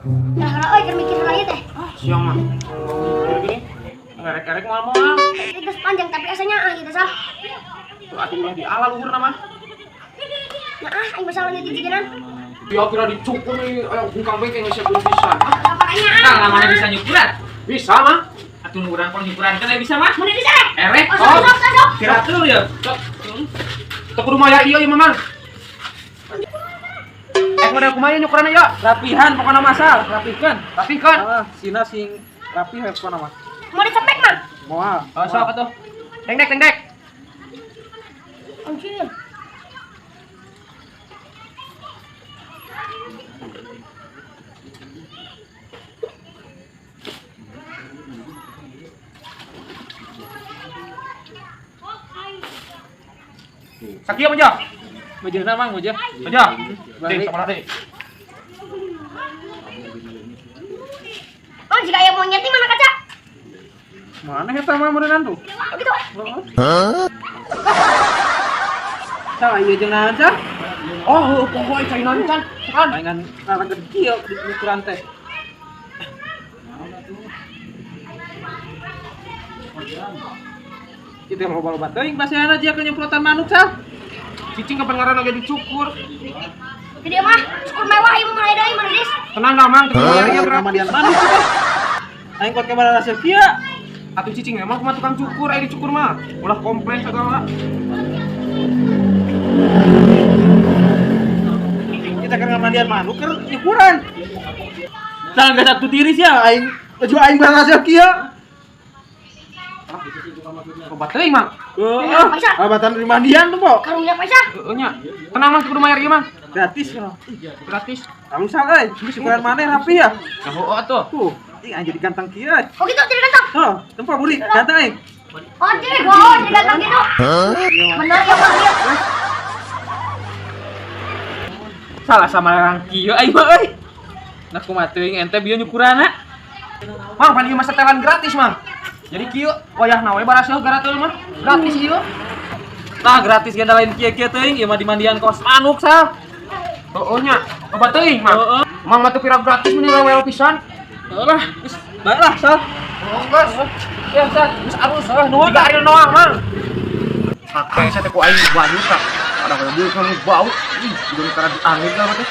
Nah, kalau kan mikir lagi teh. Siang mah. Gini. Ngerek-ngerek mau. Itu panjang tapi asanya gitu sah. Tuh atuh ulah di ala luhur nama. Nah, aing masalahnya di jigiran. Dia kira dicukur nih, ayo bungkang bae geus siap pisan. Apanya? Nah, namanya bisa nyukuran. Bisa mah. Atuh urang pun nyukuran kan bisa mah. Mau bisa? Erek. Oh, sok. Kira tuh ya. Teu kudu maya ieu Mamang. Model kumaha nyukuran ya? Rapihan pokoknya masal, rapihkan. Rapihkan. Sina sing rapih we pokona mah. Mau dicepek mah? Moal. Sok atuh. Deng. Anjir. Sakieu mah jah. Mejeuna mang meujeun. Aja. Balik. Deng sama deui. Oh, jika yang mau nyeti mana kaca? Mana eta mah meureunan tuh? Oh, gitu. Salah ieu jeung naon cah? Oh, pohoy cai nancan. Kan. Mainan rarang kieu di ukuran teh. Kita mau loba teuing baseana aja ke nyemprotan manuk sah. Cicing kapan ngaran lagi dicukur. Jadi mah cukup mewah ieu mulai dari mana dis? Tenang dah, Mang. Teu bayarnya berapa? Nama dia manuk itu. Aing kuat ke mana hasil kieu? Atuh cicing emang kumaha tukang cukur, aya dicukur mah. Ulah komplain segala. Kita kan ngamandian manuk keur ukuran. Tah geus satu tiris ya aing baju aing barang hasil kieu. Obat teuing, Mang. Paisa. Abatan di mandian tuh, Pok. Karunya Paisa. Heeh nya. Tenang, Mang, kudu bayar ieu, Mang. Gratis ya. Gratis. Kamu salah euy, geus ukuran maneh rapi ya. Nah, heueuh atuh. Tuh, ing anjir ganteng kieu. Oh gitu jadi ganteng. Tuh, tempat buri, ganteng aing. Oh jadi ganteng gitu. Bener ya Bang dia. Salah sama orang kieu aing mah euy. Nah kumaha teuing ente bieu nyukurana? Mang, pan ieu mah setelan gratis, Mang. Jadi kieu wayahna we baraseul garateul mah. Gratis ieu. Tah gratis ge lain kieu-kieu teuing ieu mah di mandian kos manuk sah. Heueuh nya. Obat teuing, Mang. Heeh. Mang mah teu pira gratis mun rewel pisan. Lah, geus bae lah sah. Geus. Ya sah, geus arus Nuhun ka ari noang, Mang. Sakeh saya teh ku aing banyu tah. Ada kayak bau. Ih, udah karena diangin lah teh.